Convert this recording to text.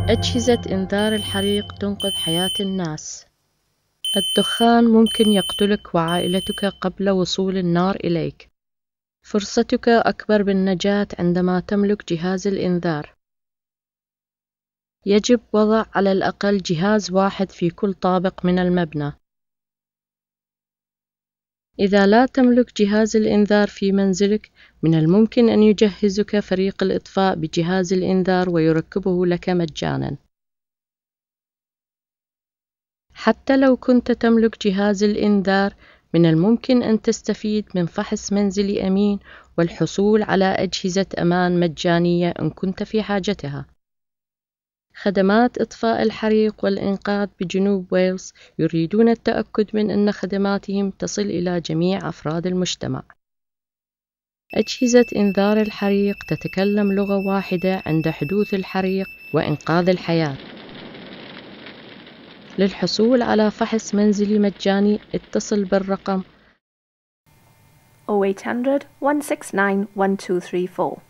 أجهزة إنذار الحريق تنقذ حياة الناس. الدخان ممكن يقتلك وعائلتك قبل وصول النار إليك. فرصتك أكبر بالنجاة عندما تملك جهاز الإنذار. يجب وضع على الأقل جهاز واحد في كل طابق من المبنى. إذا لا تملك جهاز الإنذار في منزلك، من الممكن أن يجهزك فريق الإطفاء بجهاز الإنذار ويركبه لك مجاناً. حتى لو كنت تملك جهاز الإنذار، من الممكن أن تستفيد من فحص منزلي أمين والحصول على أجهزة أمان مجانية إن كنت في حاجتها. خدمات إطفاء الحريق والإنقاذ بجنوب ويلز يريدون التأكد من أن خدماتهم تصل إلى جميع أفراد المجتمع. أجهزة إنذار الحريق تتكلم لغة واحدة عند حدوث الحريق وإنقاذ الحياة. للحصول على فحص منزلي مجاني اتصل بالرقم 0800 169 1234.